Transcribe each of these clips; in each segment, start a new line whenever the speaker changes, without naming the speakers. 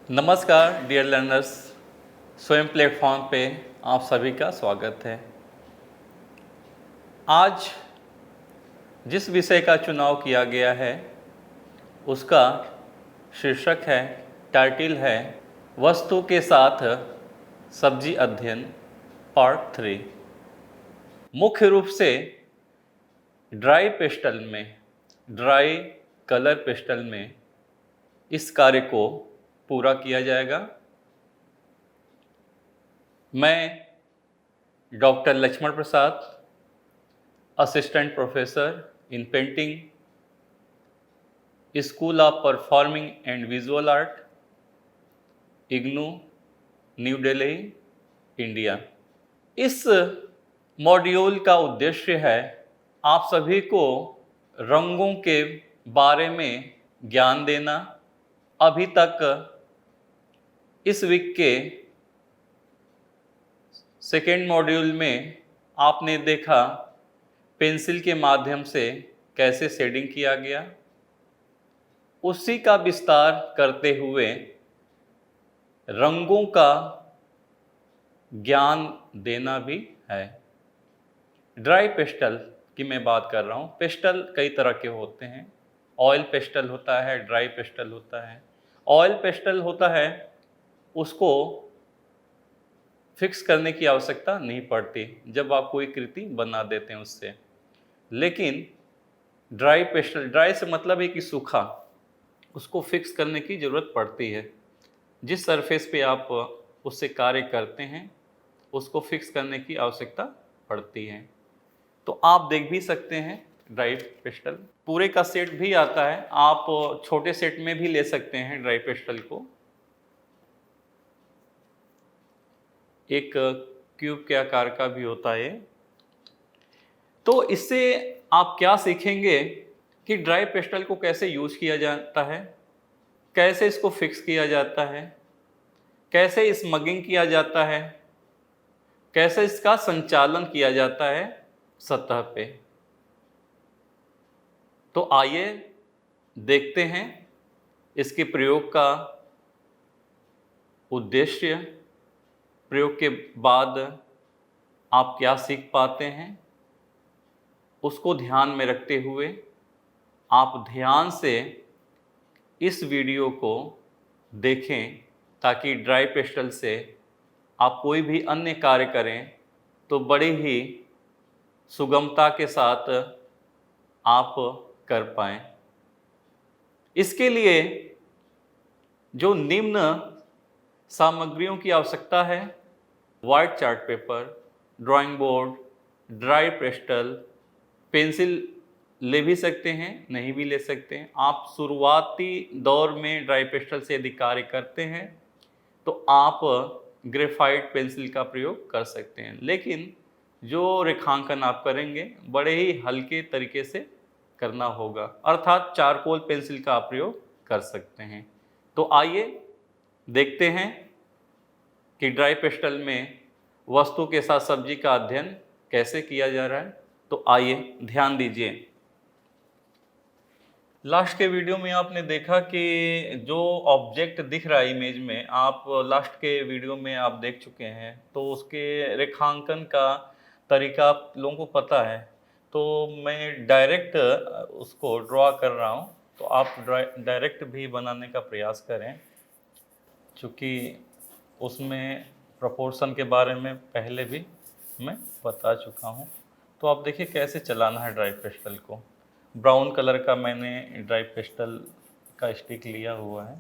नमस्कार dear learners, स्वयं platform पे आप सभी का स्वागत है। आज जिस विषय का चुनाव किया गया है उसका शीर्षक है, टाइटल है वस्तु के साथ सब्जी अध्ययन पार्ट 3। मुख्य रूप से ड्राई कलर पेस्टल में इस कार्य को पूरा किया जाएगा। मैं doctor Lakshman Prasad, assistant professor in painting, school of performing and visual art, IGNOU, new Delhi, India. इस मॉड्यूल का उद्देश्य है आप सभी को रंगों के बारे में ज्ञान देना। अभी तक इस वीक के सेकेंड मॉड्यूल में आपने देखा पेंसिल के माध्यम से कैसे शेडिंग किया गया, उसी का विस्तार करते हुए रंगों का ज्ञान देना भी है। ड्राई पेस्टल की मैं बात कर रहा हूँ। पेस्टल कई तरह के होते हैं। ऑयल पेस्टल होता है, ड्राई पेस्टल होता है। ऑयल पेस्टल होता है उसको फिक्स करने की आवश्यकता नहीं पड़ती जब आप कोई कृति बना देते हैं उससे। लेकिन ड्राई पेस्टल, ड्राई से मतलब है कि सूखा, उसको फिक्स करने की ज़रूरत पड़ती है। जिस सरफेस पे आप उससे कार्य करते हैं उसको फिक्स करने की आवश्यकता पड़ती है। तो आप देख भी सकते हैं ड्राई पेस्टल। पूरे का सेट भी आता है, आप छोटे सेट में भी ले सकते हैं ड्राई पेस्टल को। एक क्यूब के आकार का भी होता है। तो इससे आप क्या सीखेंगे कि ड्राई पेस्टल को कैसे यूज किया जाता है, कैसे इसको फिक्स किया जाता है, कैसे स्मगिंग किया जाता है, कैसे इसका संचालन किया जाता है सतह पे। तो आइए देखते हैं इसके प्रयोग का उद्देश्य, प्रयोग के बाद आप क्या सीख पाते हैं, उसको ध्यान में रखते हुए आप ध्यान से इस वीडियो को देखें ताकि ड्राई पेस्टल से आप कोई भी अन्य कार्य करें तो बड़ी ही सुगमता के साथ आप कर पाएं। इसके लिए जो निम्न सामग्रियों की आवश्यकता है, white chart paper, drawing board, dry pastel, pencil ले भी सकते हैं, नहीं भी ले सकते हैं। आप शुरुआती दौर में ड्राई पेस्टल से यदि कार्य करते हैं तो आप ग्रेफाइट पेंसिल का प्रयोग कर सकते हैं, लेकिन जो रेखांकन आप करेंगे बड़े ही हल्के तरीके से करना होगा, अर्थात चारकोल पेंसिल का आप प्रयोग कर सकते हैं। तो आइए देखते हैं कि ड्राई पेस्टल में वस्तु के साथ सब्जी का अध्ययन कैसे किया जा रहा है। तो आइए ध्यान दीजिए। लास्ट के वीडियो में आपने देखा कि जो ऑब्जेक्ट दिख रहा है इमेज में, आप लास्ट के वीडियो में आप देख चुके हैं, तो उसके रेखांकन का तरीका आप लोगों को पता है। तो मैं डायरेक्ट उसको ड्रॉ कर रहा हूँ, तो आप डायरेक्ट भी बनाने का प्रयास करें, क्योंकि उसमें प्रोपोर्शन के बारे में पहले भी मैं बता चुका हूँ। तो आप देखिए कैसे चलाना है ड्राई पेस्टल को। ब्राउन कलर का मैंने ड्राई पेस्टल का स्टिक लिया हुआ है,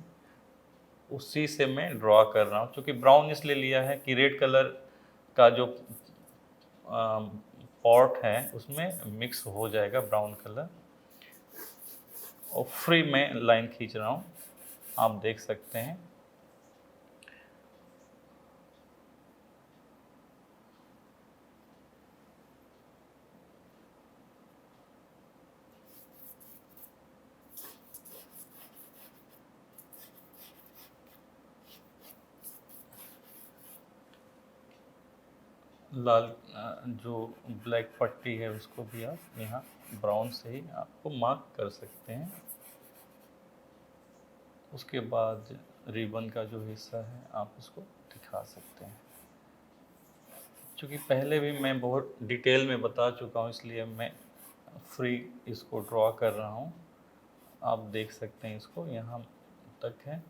उसी से मैं ड्रॉ कर रहा हूँ। क्योंकि ब्राउन इसलिए लिया है कि रेड कलर का जो पॉट है उसमें मिक्स हो जाएगा ब्राउन कलर। और फ्री में लाइन खींच रहा हूँ, आप देख सकते हैं। लाल जो ब्लैक पट्टी है उसको भी आप यहाँ ब्राउन से ही आपको मार्क कर सकते हैं। उसके बाद रिबन का जो हिस्सा है आप इसको दिखा सकते हैं। क्योंकि पहले भी मैं बहुत डिटेल में बता चुका हूँ, इसलिए मैं फ्री इसको ड्रॉ कर रहा हूँ। आप देख सकते हैं इसको, यहाँ तक है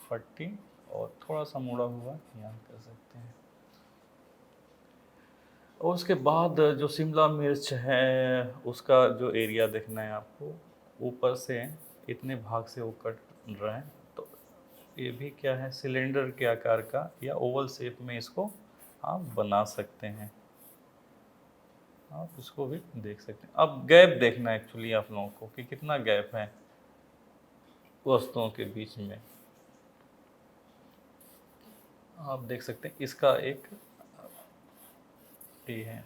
पट्टी और थोड़ा सा मुड़ा हुआ यहाँ कर सकते हैं। और उसके बाद जो शिमला मिर्च है उसका जो एरिया देखना है आपको, ऊपर से इतने भाग से वो कट रहा है। तो ये भी क्या है, सिलेंडर के आकार का या ओवल शेप में इसको आप बना सकते हैं। आप इसको भी देख सकते हैं। अब गैप देखना है एक्चुअली आप लोगों को कि कितना गैप है वस्तुओं के बीच में। आप देख सकते हैं इसका एक ये है,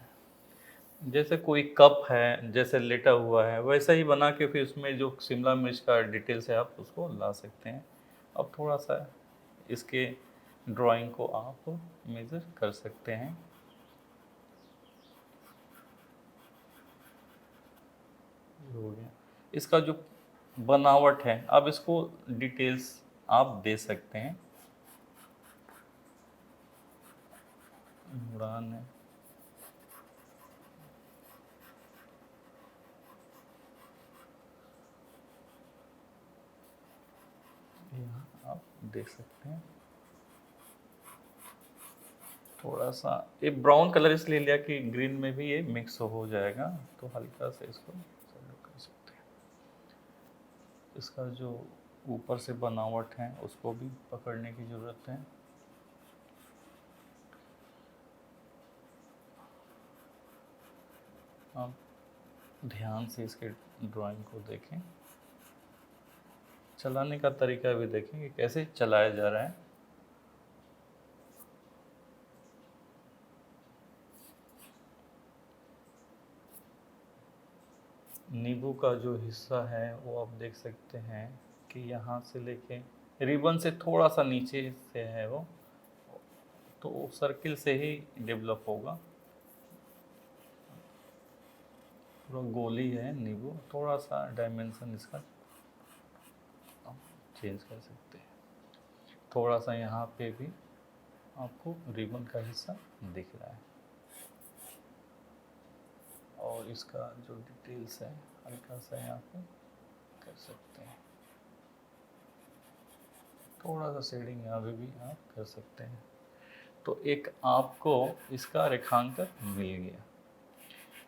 जैसे कोई कप है जैसे लेटा हुआ है वैसा ही बना के फिर उसमें जो शिमला मिर्च का डिटेल्स है आप उसको ला सकते हैं। अब थोड़ा सा इसके ड्राइंग को आप मेज़र कर सकते हैं। हो गया इसका जो बनावट है, अब इसको डिटेल्स आप दे सकते हैं। उड़ान है, यहाँ आप देख सकते हैं। थोड़ा सा ये ब्राउन कलर इसलिए लिया कि ग्रीन में भी ये मिक्स हो जाएगा, तो हल्का से इसको चालू कर सकते हैं। इसका जो ऊपर से बनावट है उसको भी पकड़ने की ज़रूरत है। आप ध्यान से इसके ड्राइंग को देखें, चलाने का तरीका भी देखें कि कैसे चलाया जा रहा है। नींबू का जो हिस्सा है वो आप देख सकते हैं कि यहाँ से लेके रिबन से थोड़ा सा नीचे से है वो, तो सर्किल से ही डेवलप होगा। पूरा गोली है नींबू, थोड़ा सा डायमेंशन इसका आप चेंज कर सकते हैं। थोड़ा सा यहाँ पे भी आपको रिबन का हिस्सा दिख रहा है, और इसका जो डिटेल्स है हल्का सा यहाँ पे कर सकते हैं। थोड़ा सा शेडिंग यहाँ पे भी आप कर सकते हैं। तो एक आपको इसका रेखांकन मिल गया।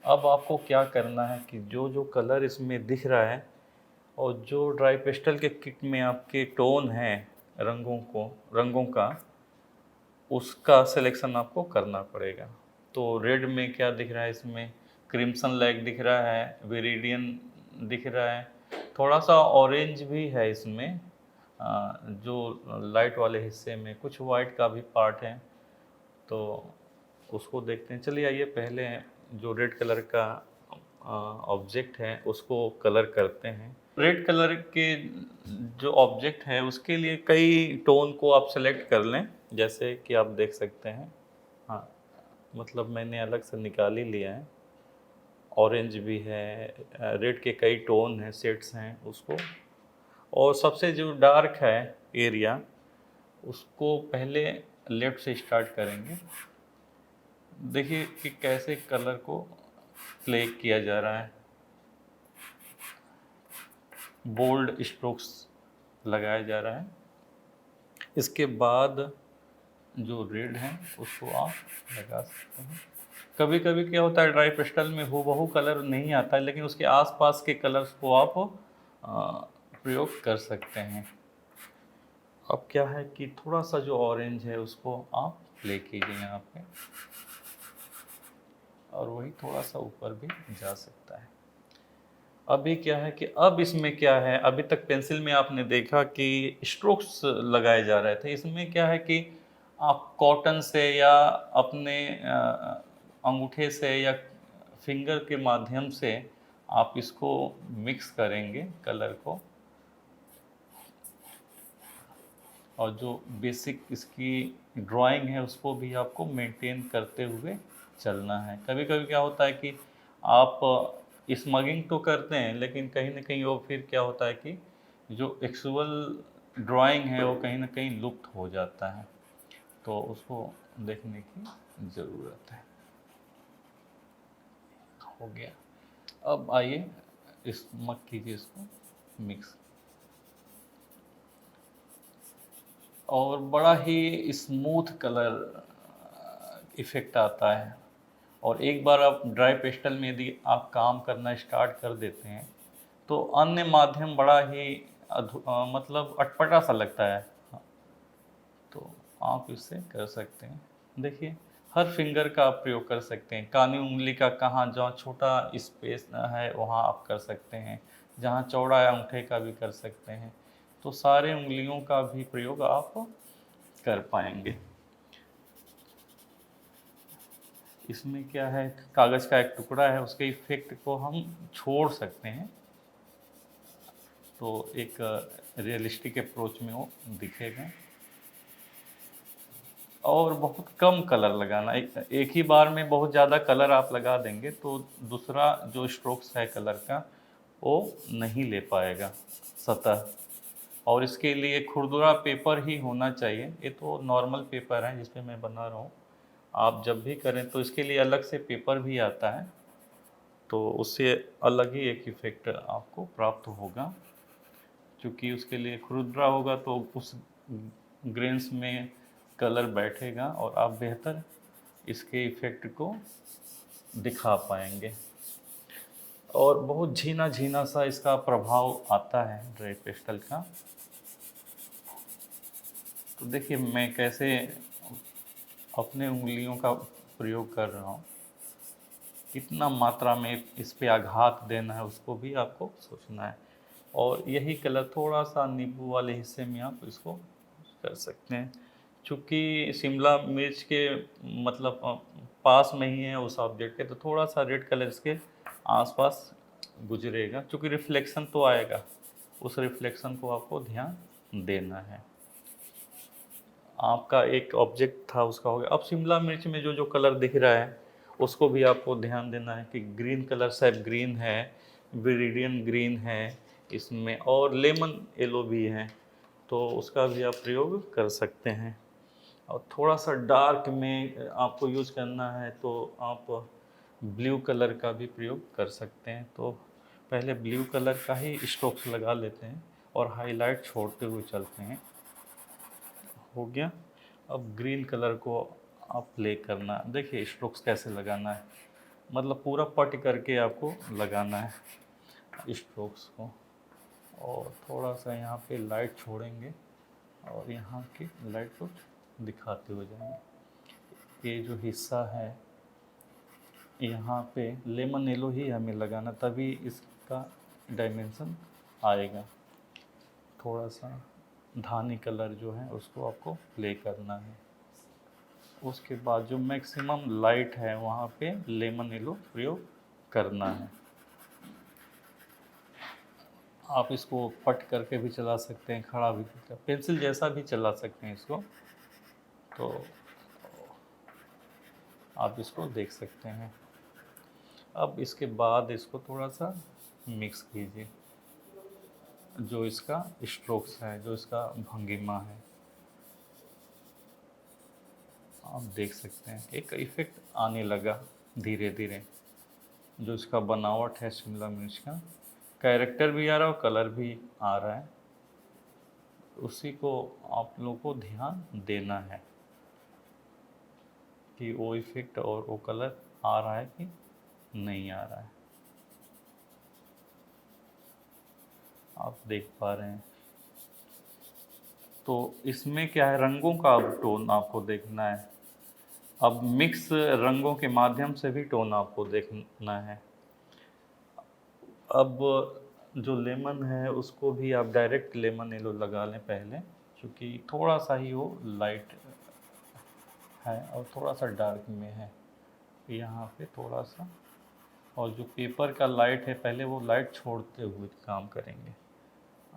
अब आपको क्या करना है कि जो जो कलर इसमें दिख रहा है और जो ड्राई पेस्टल के किट में आपके टोन है रंगों का, उसका सिलेक्शन आपको करना पड़ेगा। तो रेड में क्या दिख रहा है, इसमें क्रिम्सन लैक दिख रहा है, वेरिडियन दिख रहा है, थोड़ा सा ऑरेंज भी है इसमें, जो लाइट वाले हिस्से में कुछ वाइट का भी पार्ट है। तो उसको देखते हैं। चलिए आइए पहले जो रेड कलर का ऑब्जेक्ट है उसको कलर करते हैं। रेड कलर के जो ऑब्जेक्ट है उसके लिए कई टोन को आप सेलेक्ट कर लें, जैसे कि आप देख सकते हैं। हाँ, मतलब मैंने अलग से निकाल ही लिया है। ऑरेंज भी है, रेड के कई टोन हैं, शेड्स हैं उसको। और सबसे जो डार्क है एरिया, उसको पहले लेफ्ट से स्टार्ट करेंगे। देखिए कि कैसे कलर को प्ले किया जा रहा है। बोल्ड स्ट्रोक्स लगाया जा रहा है। इसके बाद जो रेड है उसको आप लगा सकते हैं। कभी कभी क्या होता है ड्राई पेस्टल में हूबहू कलर नहीं आता है, लेकिन उसके आसपास के कलर्स को आप प्रयोग कर सकते हैं। अब क्या है कि थोड़ा सा जो ऑरेंज है उसको आप प्ले कीजिए यहाँ पे, और वही थोड़ा सा ऊपर भी जा सकता है। अभी क्या है कि अब इसमें क्या है, अभी तक पेंसिल में आपने देखा कि स्ट्रोक्स लगाए जा रहे थे। इसमें क्या है कि आप कॉटन से या अपने अंगूठे से या फिंगर के माध्यम से आप इसको मिक्स करेंगे कलर को, और जो बेसिक इसकी ड्राइंग है उसको भी आपको मेंटेन करते हुए चलना है। कभी कभी क्या होता है कि आप स्मगिंग तो करते हैं, लेकिन कहीं ना कहीं वो फिर क्या होता है कि जो एक्चुअल ड्राइंग है वो कहीं ना कहीं लुप्त हो जाता है, तो उसको देखने की ज़रूरत है। हो गया। अब आइए इस मग कीजिए इसको मिक्स, और बड़ा ही स्मूथ कलर इफ़ेक्ट आता है। और एक बार आप ड्राई पेस्टल में यदि आप काम करना स्टार्ट कर देते हैं तो अन्य माध्यम बड़ा ही मतलब अटपटा सा लगता है। तो आप इससे कर सकते हैं। देखिए, हर फिंगर का आप प्रयोग कर सकते हैं। कानी उंगली का कहाँ जहाँ छोटा स्पेस है वहाँ आप कर सकते हैं, जहाँ चौड़ा है अंगूठे का भी कर सकते हैं। तो सारे उंगलियों का भी प्रयोग आप कर पाएंगे। इसमें क्या है, कागज़ का एक टुकड़ा है, उसके इफेक्ट को हम छोड़ सकते हैं, तो एक रियलिस्टिक अप्रोच में वो दिखेगा। और बहुत कम कलर लगाना, एक ही बार में बहुत ज़्यादा कलर आप लगा देंगे तो दूसरा जो स्ट्रोक्स है कलर का वो नहीं ले पाएगा सतह। और इसके लिए खुरदुरा पेपर ही होना चाहिए। ये तो नॉर्मल पेपर है जिस पे मैं बना रहा हूँ। आप जब भी करें तो इसके लिए अलग से पेपर भी आता है, तो उससे अलग ही एक इफ़ेक्ट आपको प्राप्त होगा। क्योंकि उसके लिए खुरदरा होगा तो उस ग्रेन्स में कलर बैठेगा और आप बेहतर इसके इफ़ेक्ट को दिखा पाएंगे। और बहुत झीना झीना सा इसका प्रभाव आता है ड्राई पेस्टल का। तो देखिए मैं कैसे अपने उंगलियों का प्रयोग कर रहा हूँ, कितना मात्रा में इस पे आघात देना है उसको भी आपको सोचना है। और यही कलर थोड़ा सा नींबू वाले हिस्से में आप इसको कर सकते हैं। चूँकि शिमला मिर्च के मतलब पास में ही है उस ऑब्जेक्ट के, तो थोड़ा सा रेड कलर इसके आसपास गुजरेगा। चूँकि रिफ्लेक्शन तो आएगा, उस रिफ्लेक्शन को आपको ध्यान देना है। आपका एक ऑब्जेक्ट था उसका हो गया। अब शिमला मिर्च में जो जो कलर दिख रहा है उसको भी आपको ध्यान देना है कि ग्रीन कलर शायद ग्रीन है, विरिडियन ग्रीन है इसमें, और लेमन येलो भी है, तो उसका भी आप प्रयोग कर सकते हैं। और थोड़ा सा डार्क में आपको यूज़ करना है तो आप ब्लू कलर का भी प्रयोग कर सकते हैं। तो पहले ब्लू कलर का ही स्ट्रोक्स लगा लेते हैं और हाईलाइट छोड़ते हुए चलते हैं। हो गया। अब ग्रीन कलर को आप प्ले करना। देखिए स्ट्रोक्स कैसे लगाना है, मतलब पूरा पट करके आपको लगाना है स्ट्रोक्स को। और थोड़ा सा यहाँ पे लाइट छोड़ेंगे और यहाँ की लाइट को दिखाते हुए जाएंगे। ये जो हिस्सा है यहाँ पे लेमन येलो ही हमें लगाना, तभी इसका डायमेंशन आएगा। थोड़ा सा धानी कलर जो है उसको आपको प्ले करना है। उसके बाद जो मैक्सिमम लाइट है वहाँ पे लेमन येलो प्रयोग करना है। आप इसको पट करके भी चला सकते हैं, खड़ा भी, पेंसिल जैसा भी चला सकते हैं इसको। तो आप इसको देख सकते हैं। अब इसके बाद इसको थोड़ा सा मिक्स कीजिए, जो इसका स्ट्रोक्स है, जो इसका भंगिमा है, आप देख सकते हैं एक इफ़ेक्ट आने लगा धीरे धीरे। जो इसका बनावट है शिमला मिर्च का, कैरेक्टर भी आ रहा है और कलर भी आ रहा है, उसी को आप लोगों को ध्यान देना है कि वो इफ़ेक्ट और वो कलर आ रहा है कि नहीं आ रहा है। आप देख पा रहे हैं। तो इसमें क्या है, रंगों का अब टोन आपको देखना है। अब मिक्स रंगों के माध्यम से भी टोन आपको देखना है। अब जो लेमन है उसको भी आप डायरेक्ट लेमन येलो लगा लें पहले, क्योंकि थोड़ा सा ही वो लाइट है और थोड़ा सा डार्क में है यहाँ पे थोड़ा सा। और जो पेपर का लाइट है पहले वो लाइट छोड़ते हुए काम करेंगे।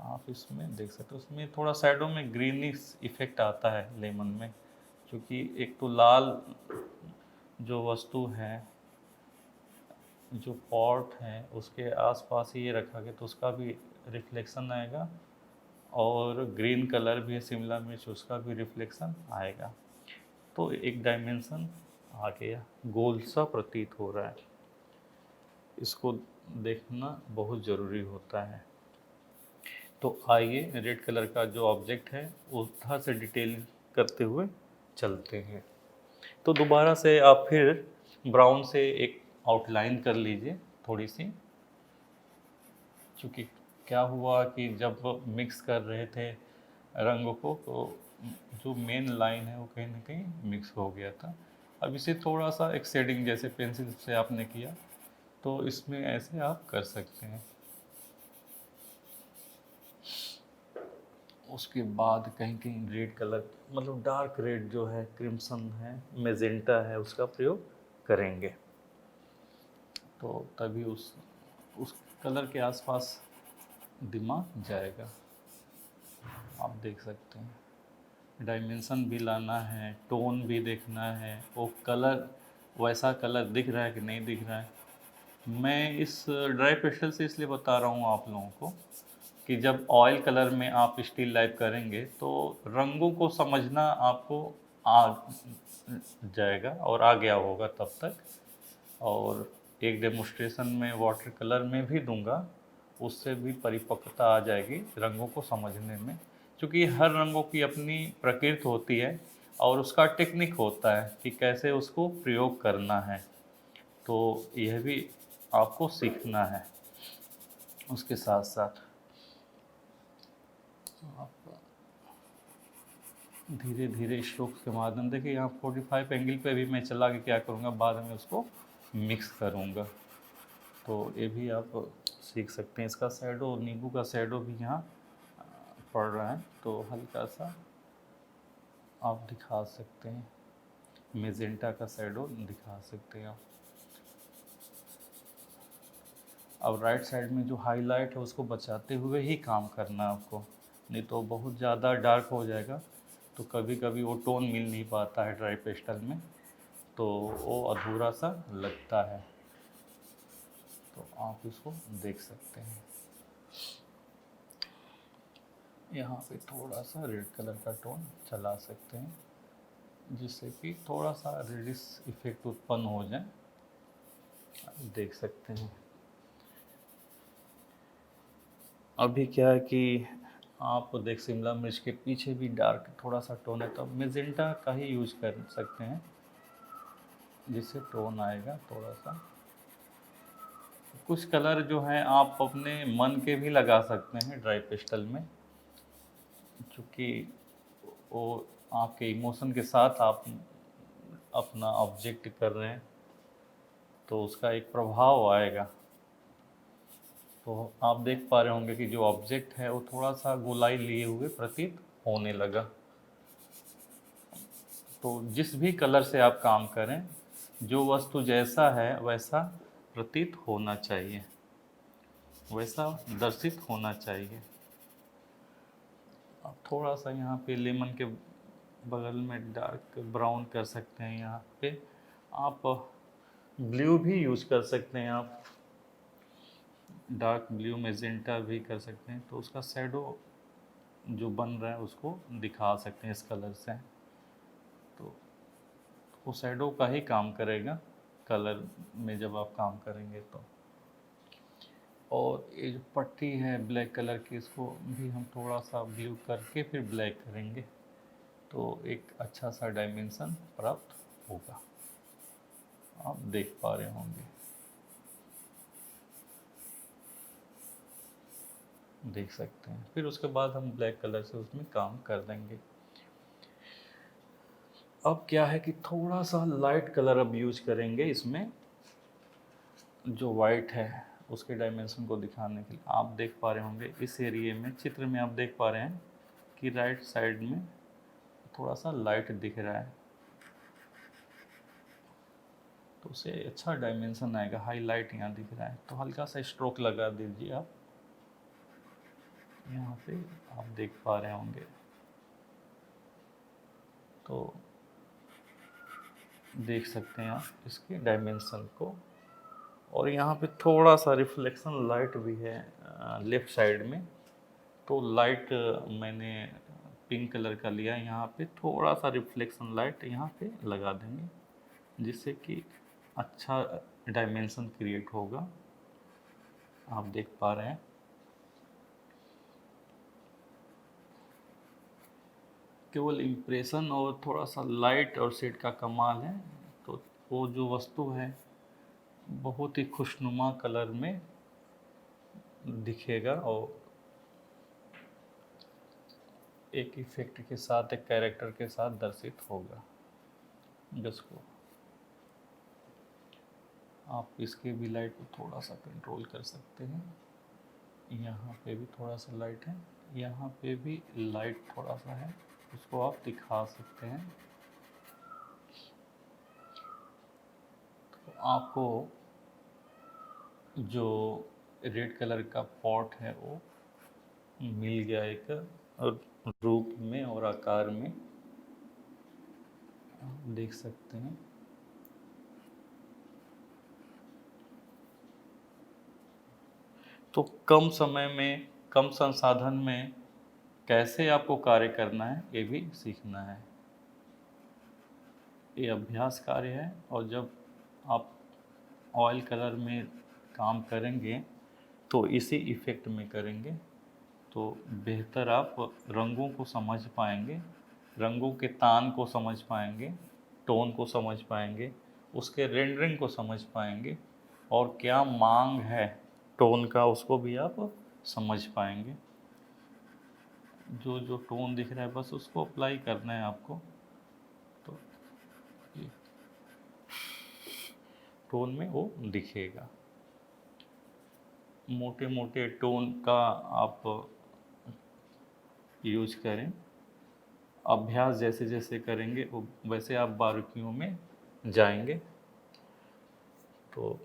आप इसमें देख सकते हो, उसमें थोड़ा साइडों में ग्रीनिश इफेक्ट आता है लेमन में, क्योंकि एक तो लाल जो वस्तु है, जो पॉट है उसके आसपास ही ये रखा गया, तो उसका भी रिफ्लेक्शन आएगा और ग्रीन कलर भी है शिमला मिर्च, उसका भी रिफ्लेक्शन आएगा। तो एक डायमेंशन आ गया, गोल सा प्रतीत हो रहा है। इसको देखना बहुत ज़रूरी होता है। तो आइए रेड कलर का जो ऑब्जेक्ट है उधर से डिटेल करते हुए चलते हैं। तो दोबारा से आप फिर ब्राउन से एक आउटलाइन कर लीजिए थोड़ी सी, क्योंकि क्या हुआ कि जब मिक्स कर रहे थे रंगों को तो जो मेन लाइन है वो कहीं ना कहीं मिक्स हो गया था। अब इसे थोड़ा सा एक शेडिंग जैसे पेंसिल से आपने किया तो इसमें ऐसे आप कर सकते हैं। उसके बाद कहीं कहीं रेड कलर, मतलब डार्क रेड जो है, क्रिम्सन है, मेजेंटा है, उसका प्रयोग करेंगे। तो तभी उस कलर के आसपास दिमाग जाएगा। आप देख सकते हैं डायमेंशन भी लाना है, टोन भी देखना है, वो कलर वैसा कलर दिख रहा है कि नहीं दिख रहा है। मैं इस ड्राई पेस्टल से इसलिए बता रहा हूँ आप लोगों को कि जब ऑयल कलर में आप स्टिल लाइफ करेंगे तो रंगों को समझना आपको आ जाएगा और आ गया होगा तब तक। और एक डेमोस्ट्रेशन में वाटर कलर में भी दूंगा, उससे भी परिपक्वता आ जाएगी रंगों को समझने में, क्योंकि हर रंगों की अपनी प्रकृति होती है और उसका टेक्निक होता है कि कैसे उसको प्रयोग करना है। तो यह भी आपको सीखना है। उसके साथ साथ आप धीरे धीरे स्ट्रोक्स के माध्यम, देखिए यहाँ 45 एंगल पे भी मैं चला के क्या करूँगा, बाद में उसको मिक्स करूँगा। तो ये भी आप सीख सकते हैं। इसका शैडो, नींबू का शैडो भी यहाँ पड़ रहा है तो हल्का सा आप दिखा सकते हैं, मेजेंटा का शैडो दिखा सकते हैं आप। अब राइट साइड में जो हाईलाइट है उसको बचाते हुए ही काम करना है आपको, नहीं तो बहुत ज़्यादा डार्क हो जाएगा तो कभी कभी वो टोन मिल नहीं पाता है ड्राई पेस्टल में, तो वो अधूरा सा लगता है। तो आप इसको देख सकते हैं। यहाँ पे थोड़ा सा रेड कलर का टोन चला सकते हैं जिससे कि थोड़ा सा रेडिश इफेक्ट उत्पन्न हो जाए। देख सकते हैं। अभी क्या है कि आप देख शिमला मिर्च के पीछे भी डार्क थोड़ा सा टोन है, तो मेजेंटा का ही यूज कर सकते हैं जिससे टोन आएगा थोड़ा सा। कुछ कलर जो हैं आप अपने मन के भी लगा सकते हैं ड्राई पेस्टल में, क्योंकि वो आपके इमोशन के साथ आप अपना ऑब्जेक्ट कर रहे हैं तो उसका एक प्रभाव आएगा। तो आप देख पा रहे होंगे कि जो ऑब्जेक्ट है वो थोड़ा सा गोलाई लिए हुए प्रतीत होने लगा। तो जिस भी कलर से आप काम करें, जो वस्तु जैसा है वैसा प्रतीत होना चाहिए, वैसा दर्शित होना चाहिए। आप थोड़ा सा यहाँ पे लेमन के बगल में डार्क ब्राउन कर सकते हैं। यहाँ पे आप ब्लू भी यूज कर सकते हैं, आप डार्क ब्लू मेजेंटा भी कर सकते हैं, तो उसका शैडो जो बन रहा है उसको दिखा सकते हैं इस कलर से। तो वो शैडो का ही काम करेगा कलर में जब आप काम करेंगे तो। और ये जो पट्टी है ब्लैक कलर की, इसको भी हम थोड़ा सा ब्लू करके फिर ब्लैक करेंगे तो एक अच्छा सा डायमेंशन प्राप्त होगा। आप देख पा रहे होंगे, देख सकते हैं। फिर उसके बाद हम ब्लैक कलर से उसमें काम कर देंगे। अब क्या है कि थोड़ा सा लाइट कलर अब यूज करेंगे इसमें, जो वाइट है उसके डायमेंशन को दिखाने के लिए। आप देख पा रहे होंगे इस एरिए में, चित्र में आप देख पा रहे हैं कि राइट साइड में थोड़ा सा लाइट दिख रहा है तो उसे अच्छा डायमेंशन आएगा। हाईलाइट यहाँ दिख रहा है तो हल्का सा स्ट्रोक लगा दीजिए आप यहाँ पे, आप देख पा रहे होंगे। तो देख सकते हैं आप इसके डायमेंशन को। और यहाँ पे थोड़ा सा रिफ्लेक्शन लाइट भी है लेफ़्ट साइड में, तो लाइट मैंने पिंक कलर का लिया, यहाँ पे थोड़ा सा रिफ्लेक्शन लाइट यहाँ पे लगा देंगे, जिससे कि अच्छा डायमेंशन क्रिएट होगा। आप देख पा रहे हैं केवल इम्प्रेशन और थोड़ा सा लाइट और शेड का कमाल है। तो वो जो वस्तु है बहुत ही खुशनुमा कलर में दिखेगा और एक इफेक्ट के साथ, एक कैरेक्टर के साथ दर्शित होगा। जिसको आप इसके भी लाइट को थोड़ा सा कंट्रोल कर सकते हैं। यहाँ पे भी थोड़ा सा लाइट है, यहाँ पे भी लाइट थोड़ा सा है, उसको आप दिखा सकते हैं। तो आपको जो रेड कलर का पॉट है वो मिल गया एक रूप में और आकार में, आप देख सकते हैं। तो कम समय में, कम संसाधन में कैसे आपको कार्य करना है ये भी सीखना है। ये अभ्यास कार्य है, और जब आप ऑयल कलर में काम करेंगे तो इसी इफ़ेक्ट में करेंगे तो बेहतर आप रंगों को समझ पाएंगे, रंगों के तान को समझ पाएंगे, टोन को समझ पाएंगे, उसके रेंडरिंग को समझ पाएंगे, और क्या मांग है टोन का उसको भी आप समझ पाएंगे। जो जो टोन दिख रहा है बस उसको अप्लाई करना है आपको। तो ये टोन में वो दिखेगा। मोटे मोटे टोन का आप यूज करें, अभ्यास जैसे जैसे करेंगे वैसे आप बारीकियों में जाएंगे। तो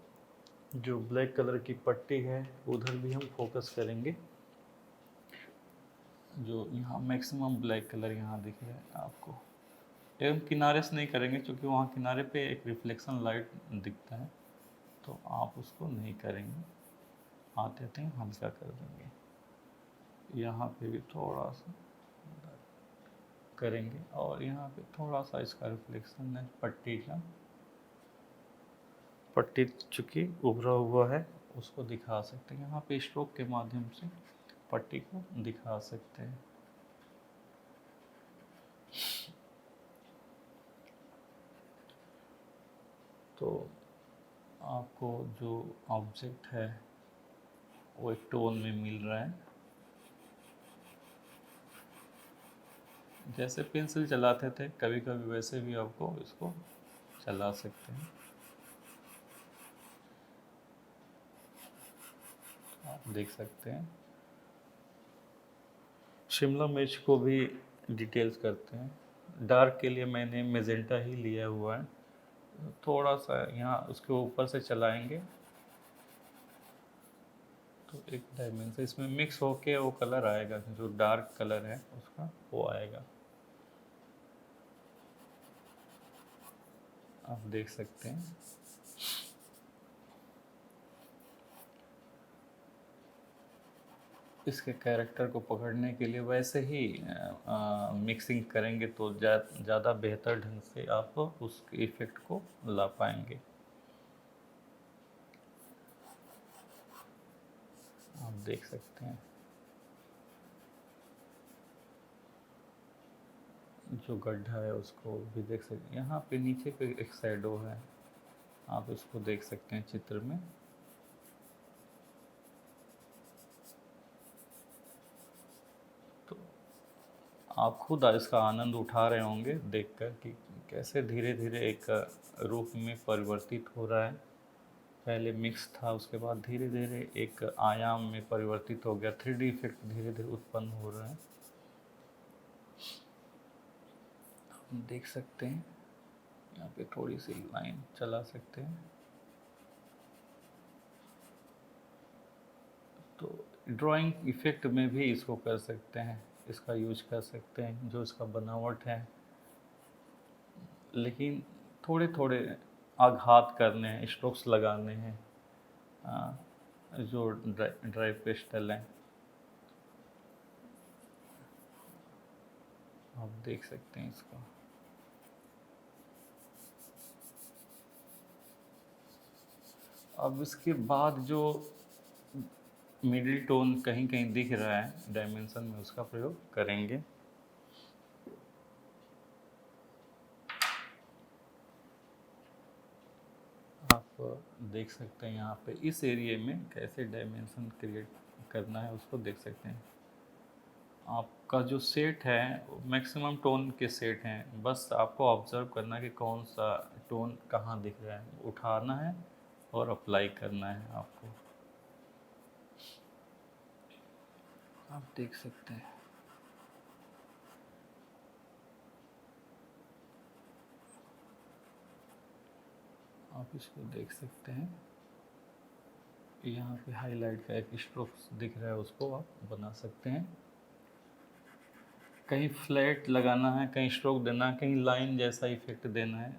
जो ब्लैक कलर की पट्टी है उधर भी हम फोकस करेंगे। जो यहाँ मैक्सिमम ब्लैक कलर यहाँ दिख रहा है आपको, एवं किनारे से नहीं करेंगे क्योंकि वहाँ किनारे पे एक रिफ्लेक्शन लाइट दिखता है, तो आप उसको नहीं करेंगे, आते थे हल्का कर देंगे। यहाँ पे भी थोड़ा सा करेंगे, और यहाँ पे थोड़ा सा इसका रिफ्लेक्शन है पट्टी का, पट्टी चूँकि उभरा हुआ है उसको दिखा सकते हैं। यहाँ पे स्ट्रोक के माध्यम से पट्टी को दिखा सकते हैं। तो आपको जो ऑब्जेक्ट है वो एक टोन में मिल रहा है। जैसे पेंसिल चलाते थे कभी कभी वैसे भी आपको इसको चला सकते हैं। आप देख सकते हैं शिमला मिर्च को भी डिटेल्स करते हैं। डार्क के लिए मैंने मेजेंटा ही लिया हुआ है। थोड़ा सा यहाँ उसके ऊपर से चलाएंगे तो एक डायमेंशन इसमें मिक्स होके वो कलर आएगा, जो डार्क कलर है उसका वो आएगा। आप देख सकते हैं। इसके कैरेक्टर को पकड़ने के लिए वैसे ही मिक्सिंग करेंगे तो ज़्यादा बेहतर ढंग से आप उस इफ़ेक्ट को ला पाएंगे। आप देख सकते हैं जो गड्ढा है उसको भी देख सकते हैं। यहाँ पे नीचे पे एक शैडो है, आप इसको देख सकते हैं चित्र में। तो आप खुद इसका आनंद उठा रहे होंगे देखकर कि कैसे धीरे धीरे एक रूप में परिवर्तित हो रहा है। पहले मिक्स था, उसके बाद धीरे धीरे एक आयाम में परिवर्तित हो गया, 3D इफेक्ट धीरे धीरे उत्पन्न हो रहा है। आप देख सकते हैं यहाँ पे थोड़ी सी लाइन चला सकते हैं। तो ड्राइंग इफेक्ट में भी इसको कर सकते हैं, इसका यूज कर सकते हैं, जो इसका बनावट है। लेकिन थोड़े थोड़े आघात करने हैं, स्ट्रोक्स लगाने हैं, आ, जो ड्राई पेस्टल हैं। आप देख सकते हैं इसको। अब इसके बाद जो मिडिल टोन कहीं कहीं दिख रहा है डायमेंशन में, उसका प्रयोग करेंगे। आप देख सकते हैं यहाँ पे इस एरिया में कैसे डायमेंशन क्रिएट करना है उसको देख सकते हैं। आपका जो सेट है मैक्सिमम टोन के सेट हैं, बस आपको ऑब्जर्व करना है कि कौन सा टोन कहाँ दिख रहा है, उठाना है और अप्लाई करना है आपको। आप देख सकते हैं। आप इसको देख सकते हैं, यहाँ पे हाईलाइट का एक स्ट्रोक दिख रहा है, उसको आप बना सकते हैं। कहीं फ्लैट लगाना है, कहीं स्ट्रोक देना है, कहीं लाइन जैसा इफेक्ट देना है।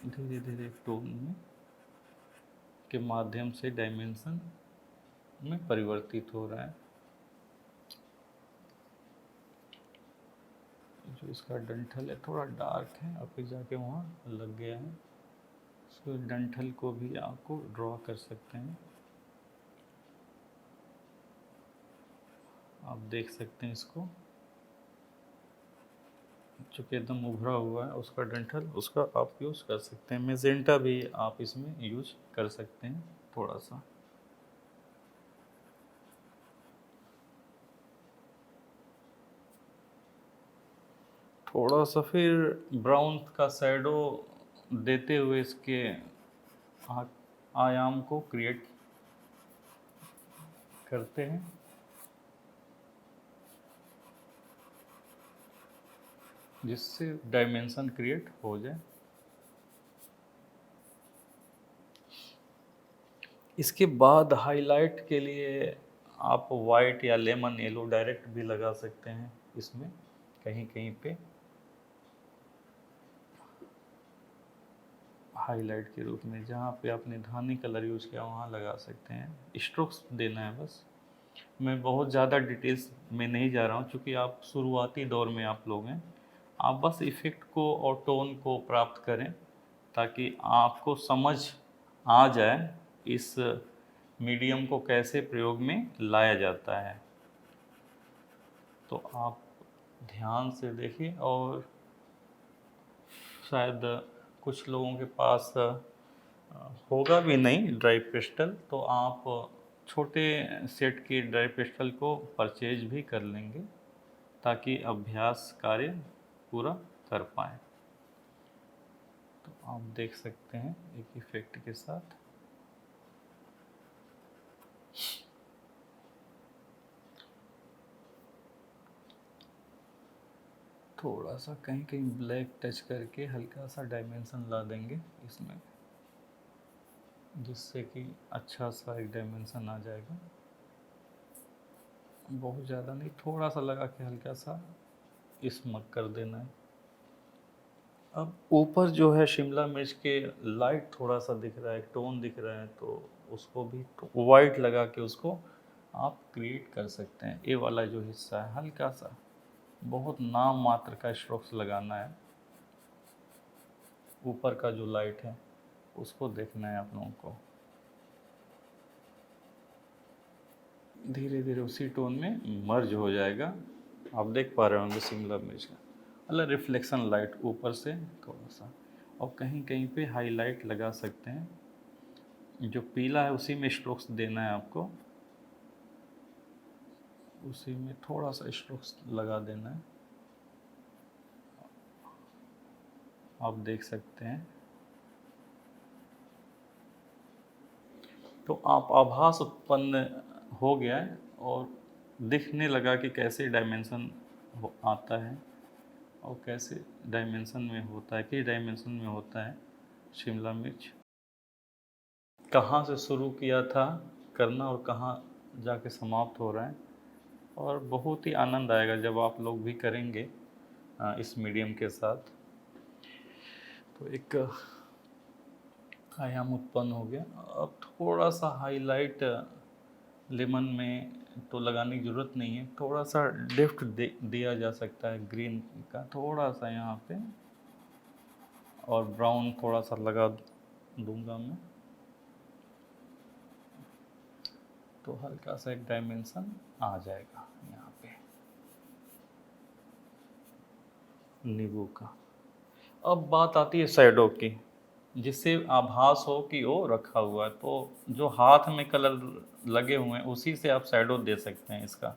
धीरे धीरे टोन में के माध्यम से डायमेंशन में परिवर्तित हो रहा है। जो इसका डंठल है थोड़ा डार्क है, और फिर जाके वहाँ लग गया है। इसको डंठल को भी आपको ड्रॉ कर सकते हैं। आप देख सकते हैं इसको, चूँकि एकदम उभरा हुआ है उसका डंठल, उसका आप यूज़ कर सकते हैं। मेजेंटा भी आप इसमें यूज कर सकते हैं थोड़ा सा। थोड़ा सा फिर ब्राउन का शैडो देते हुए इसके आयाम को क्रिएट करते हैं। जिससे डायमेंशन क्रिएट हो जाए। इसके बाद हाईलाइट के लिए आप वाइट या लेमन येलो डायरेक्ट भी लगा सकते हैं इसमें कहीं कहीं पे हाईलाइट के रूप में। जहाँ पे आपने धानी कलर यूज़ किया वहाँ लगा सकते हैं। स्ट्रोक्स देना है बस। मैं बहुत ज़्यादा डिटेल्स में नहीं जा रहा हूँ, क्योंकि आप शुरुआती दौर में आप लोग हैं। आप बस इफ़ेक्ट को और टोन को प्राप्त करें, ताकि आपको समझ आ जाए इस मीडियम को कैसे प्रयोग में लाया जाता है। तो आप ध्यान से देखिए। और शायद कुछ लोगों के पास होगा भी नहीं ड्राई पेस्टल, तो आप छोटे सेट की ड्राई पेस्टल को परचेज भी कर लेंगे, ताकि अभ्यास कार्य पूरा कर पाएँ। तो आप देख सकते हैं एक इफेक्ट के साथ। थोड़ा सा कहीं कहीं ब्लैक टच करके हल्का सा डायमेंशन ला देंगे इसमें, जिससे कि अच्छा सा एक डायमेंशन आ जाएगा। बहुत ज़्यादा नहीं, थोड़ा सा लगा के हल्का सा स्मग कर देना है। अब ऊपर जो है शिमला मिर्च के लाइट थोड़ा सा दिख रहा है, टोन दिख रहा है, तो उसको भी वाइट लगा के उसको आप क्रिएट कर सकते हैं। ये वाला जो हिस्सा है हल्का सा, बहुत नाम मात्र का स्ट्रोक्स लगाना है। ऊपर का जो लाइट है उसको देखना है आप लोगों को। धीरे धीरे उसी टोन में मर्ज हो जाएगा। आप देख पा रहे होंगे शिमला मिर्च का मतलब रिफ्लेक्शन लाइट ऊपर से थोड़ा सा। और कहीं कहीं पे हाईलाइट लगा सकते हैं। जो पीला है उसी में स्ट्रोक्स देना है आपको, उसी में थोड़ा सा स्ट्रोक्स लगा देना है। आप देख सकते हैं। तो आप आभास उत्पन्न हो गया है और दिखने लगा कि कैसे डायमेंशन आता है और कैसे डायमेंशन में होता है, किस डायमेंशन में होता है शिमला मिर्च। कहाँ से शुरू किया था करना और कहाँ जाके समाप्त हो रहा है। और बहुत ही आनंद आएगा जब आप लोग भी करेंगे इस मीडियम के साथ। तो एक आयाम उत्पन्न हो गया। अब थोड़ा सा हाईलाइट लेमन में तो लगाने की ज़रूरत नहीं है, थोड़ा सा लिफ्ट दिया जा सकता है ग्रीन का, थोड़ा सा यहाँ पे, और ब्राउन थोड़ा सा लगा दूंगा मैं, तो हल्का सा एक डायमेंशन आ जाएगा यहाँ पे नींबू का। अब बात आती है शैडो की, जिससे आभास हो कि वो रखा हुआ है, तो जो हाथ में कलर लगे हुए हैं उसी से आप शैडो दे सकते हैं इसका।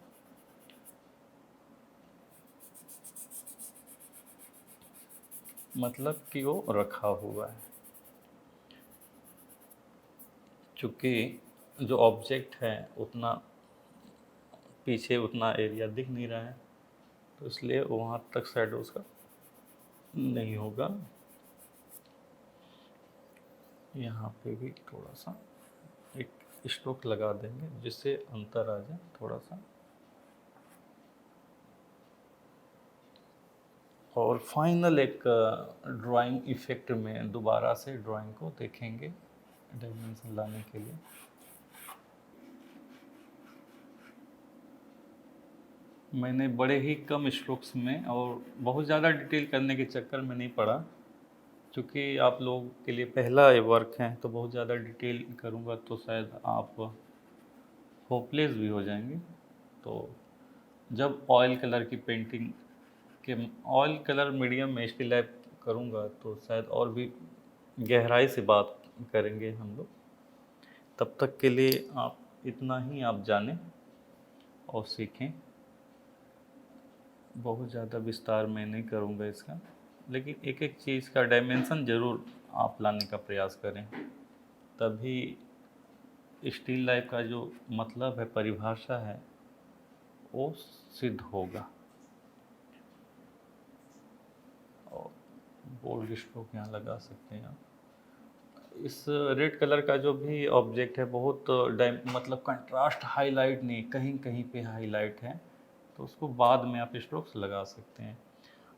मतलब कि वो रखा हुआ है, चूँकि जो ऑब्जेक्ट है उतना पीछे उतना एरिया दिख नहीं रहा है, तो इसलिए वहाँ तक शैडो उसका नहीं होगा। यहाँ पे भी थोड़ा सा एक स्ट्रोक लगा देंगे जिससे अंतर आ जाए थोड़ा सा। और फाइनल एक ड्राइंग इफ़ेक्ट में दोबारा से ड्राइंग को देखेंगे डायमेंशन लाने के लिए। मैंने बड़े ही कम स्ट्रोक्स में और बहुत ज़्यादा डिटेल करने के चक्कर में नहीं पड़ा, क्योंकि आप लोगों के लिए पहला ये वर्क है, तो बहुत ज़्यादा डिटेल करूँगा तो शायद आप होपलेस भी हो जाएंगे। तो जब ऑयल कलर की पेंटिंग के ऑयल कलर मीडियम में स्टिल लाइफ करूँगा तो शायद और भी गहराई से बात करेंगे हम लोग। तब तक के लिए आप इतना ही आप जानें और सीखें। बहुत ज़्यादा विस्तार मैं नहीं करूँगा इसका, लेकिन एक एक चीज़ का डायमेंशन ज़रूर आप लाने का प्रयास करें, तभी स्टिल लाइफ का जो मतलब है, परिभाषा है, वो सिद्ध होगा। और बोल्ड स्ट्रोक यहाँ लगा सकते हैं आप। इस रेड कलर का जो भी ऑब्जेक्ट है बहुत मतलब कंट्रास्ट हाईलाइट नहीं, कहीं कहीं पे हाईलाइट है, तो उसको बाद में आप स्ट्रोक्स लगा सकते हैं।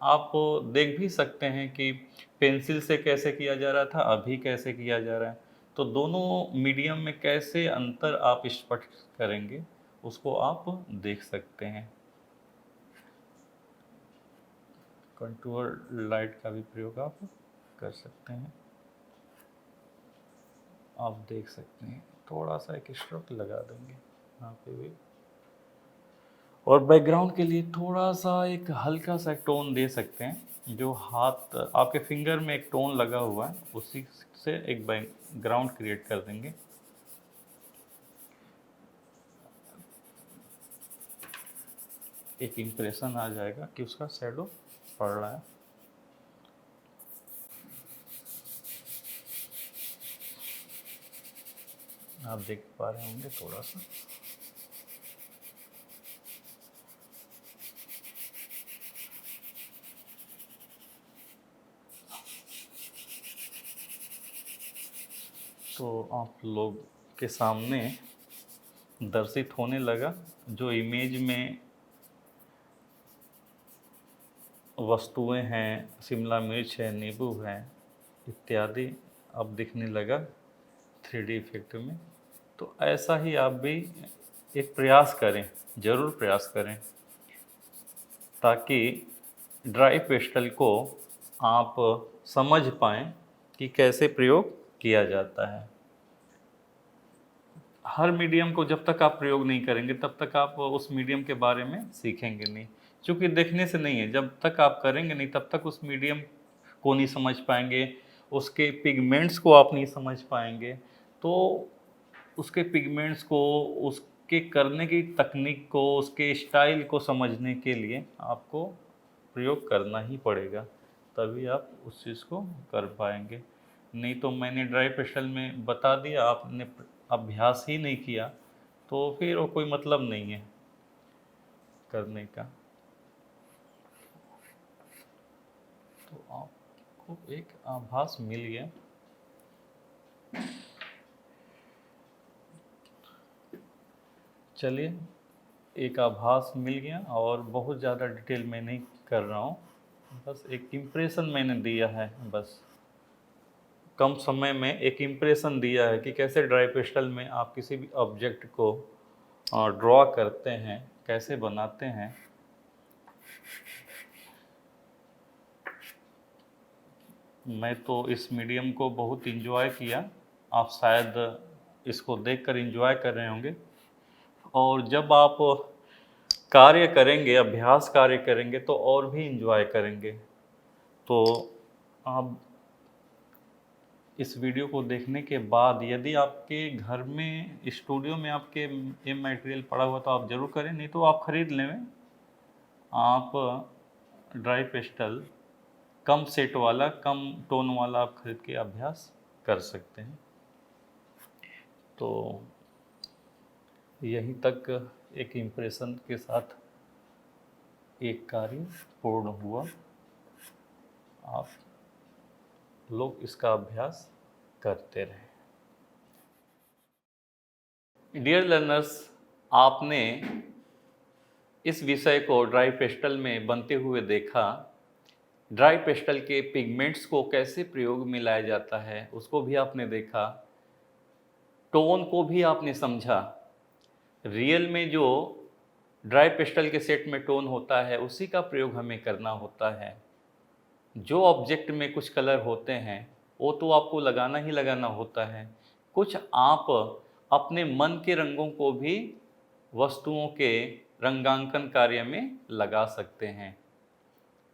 आप देख भी सकते हैं कि पेंसिल से कैसे किया जा रहा था, अभी कैसे किया जा रहा है, तो दोनों मीडियम में कैसे अंतर आप स्पष्ट करेंगे उसको आप देख सकते हैं। कंटूर लाइट का भी प्रयोग आप कर सकते हैं। आप देख सकते हैं थोड़ा सा एक स्ट्रोक लगा देंगे यहाँ पे भी, और बैकग्राउंड के लिए थोड़ा सा एक हल्का सा टोन दे सकते हैं। जो हाथ आपके फिंगर में एक टोन लगा हुआ है उसी से एक बैकग्राउंड क्रिएट कर देंगे। एक इम्प्रेशन आ जाएगा कि उसका शैडो पड़ रहा है। आप देख पा रहे होंगे थोड़ा सा। तो आप लोग के सामने दर्शित होने लगा जो इमेज में वस्तुएं हैं, शिमला मिर्च है, नींबू है इत्यादि, अब दिखने लगा 3D इफेक्ट में। तो ऐसा ही आप भी एक प्रयास करें, ज़रूर प्रयास करें, ताकि ड्राई पेस्टल को आप समझ पाएँ कि कैसे प्रयोग किया जाता है। हर मीडियम को जब तक आप प्रयोग नहीं करेंगे तब तक आप उस मीडियम के बारे में सीखेंगे नहीं, क्योंकि देखने से नहीं है, जब तक आप करेंगे नहीं तब तक उस मीडियम को नहीं समझ पाएंगे, उसके पिगमेंट्स को आप नहीं समझ पाएंगे। तो उसके पिगमेंट्स को, उसके करने की तकनीक को, उसके स्टाइल को समझने के लिए आपको प्रयोग करना ही पड़ेगा, तभी आप उस चीज़ को कर पाएंगे। नहीं तो मैंने ड्राई पेस्टल में बता दिया, आपने अभ्यास ही नहीं किया, तो फिर वो कोई मतलब नहीं है करने का। तो आपको एक आभास मिल गया। चलिए, एक आभास मिल गया, और बहुत ज़्यादा डिटेल मैं नहीं कर रहा हूँ, बस एक इम्प्रेशन मैंने दिया है, बस कम समय में एक इम्प्रेशन दिया है कि कैसे ड्राई पेस्टल में आप किसी भी ऑब्जेक्ट को ड्रॉ करते हैं, कैसे बनाते हैं। मैं तो इस मीडियम को बहुत इन्जॉय किया, आप शायद इसको देखकर इन्जॉय कर रहे होंगे। और जब आप कार्य करेंगे, अभ्यास कार्य करेंगे तो और भी इन्जॉय करेंगे। तो आप इस वीडियो को देखने के बाद यदि आपके घर में स्टूडियो में आपके ये मटेरियल पड़ा हुआ तो आप ज़रूर करें, नहीं तो आप ख़रीद लें। आप ड्राई पेस्टल कम सेट वाला, कम टोन वाला आप खरीद के अभ्यास कर सकते हैं। तो यहीं तक एक इम्प्रेशन के साथ एक कार्य पूर्ण हुआ। आप लोग इसका अभ्यास करते रहें। डियर लर्नर्स, आपने इस विषय को ड्राई पेस्टल में बनते हुए देखा। ड्राई पेस्टल के पिगमेंट्स को कैसे प्रयोग में लाया जाता है उसको भी आपने देखा, टोन को भी आपने समझा। रियल में जो ड्राई पेस्टल के सेट में टोन होता है उसी का प्रयोग हमें करना होता है। जो ऑब्जेक्ट में कुछ कलर होते हैं वो तो आपको लगाना ही लगाना होता है, कुछ आप अपने मन के रंगों को भी वस्तुओं के रंगांकन कार्य में लगा सकते हैं।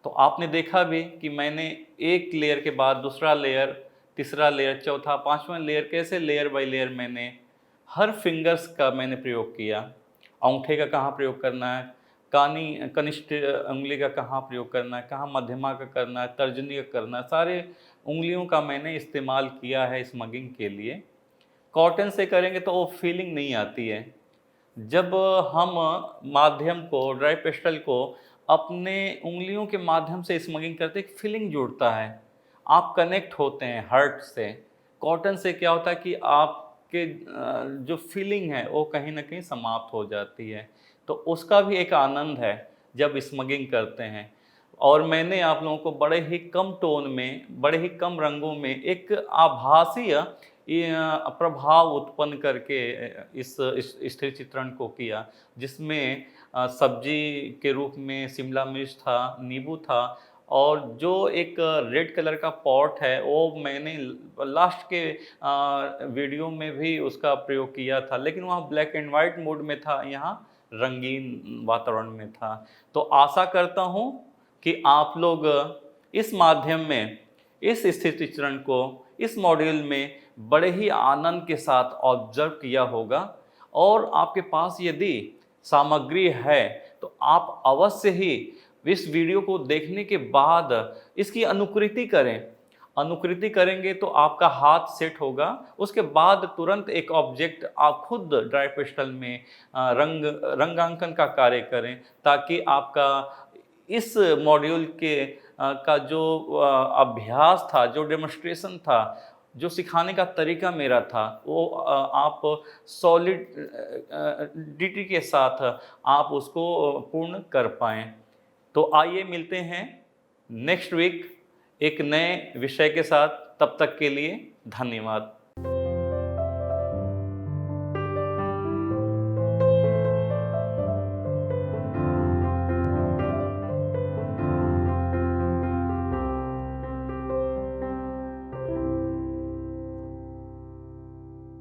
तो आपने देखा भी कि मैंने एक लेयर के बाद दूसरा लेयर, तीसरा लेयर, चौथा, पांचवा लेयर, कैसे लेयर बाय लेयर मैंने हर फिंगर्स का मैंने प्रयोग किया। अंगूठे का कहाँ प्रयोग करना है, कनिष्ठ उंगली का कहाँ प्रयोग करना है, कहाँ मध्यमा का करना है, तर्जनी का करना है, सारे उंगलियों का मैंने इस्तेमाल किया है स्मगिंग के लिए। कॉटन से करेंगे तो वो फीलिंग नहीं आती है। जब हम माध्यम को, ड्राई पेस्टल को अपने उंगलियों के माध्यम से स्मगिंग करते एक फीलिंग जुड़ता है, आप कनेक्ट होते हैं हार्ट से। कॉटन से क्या होता है कि आपके जो फीलिंग है वो कहीं ना कहीं समाप्त हो जाती है। तो उसका भी एक आनंद है जब स्मगिंग करते हैं। और मैंने आप लोगों को बड़े ही कम टोन में, बड़े ही कम रंगों में एक आभासीय प्रभाव उत्पन्न करके इस स्थिर चित्रण को किया, जिसमें सब्जी के रूप में शिमला मिर्च था, नींबू था, और जो एक रेड कलर का पॉट है वो मैंने लास्ट के वीडियो में भी उसका प्रयोग किया था, लेकिन वहाँ ब्लैक एंड वाइट मोड में था, यहाँ रंगीन वातावरण में था। तो आशा करता हूँ कि आप लोग इस माध्यम में इस स्थिर चित्रण को इस मॉड्यूल में बड़े ही आनंद के साथ ऑब्जर्व किया होगा। और आपके पास यदि सामग्री है तो आप अवश्य ही इस वीडियो को देखने के बाद इसकी अनुकृति करें। अनुकृति करेंगे तो आपका हाथ सेट होगा, उसके बाद तुरंत एक ऑब्जेक्ट आप खुद ड्राई पेस्टल में रंगांकन का कार्य करें, ताकि आपका इस मॉड्यूल के का जो अभ्यास था, जो डेमोन्स्ट्रेशन था, जो सिखाने का तरीका मेरा था, वो आप सॉलिडिटी के साथ आप उसको पूर्ण कर पाएँ। तो आइए मिलते हैं नेक्स्ट वीक एक नए विषय के साथ। तब तक के लिए धन्यवाद।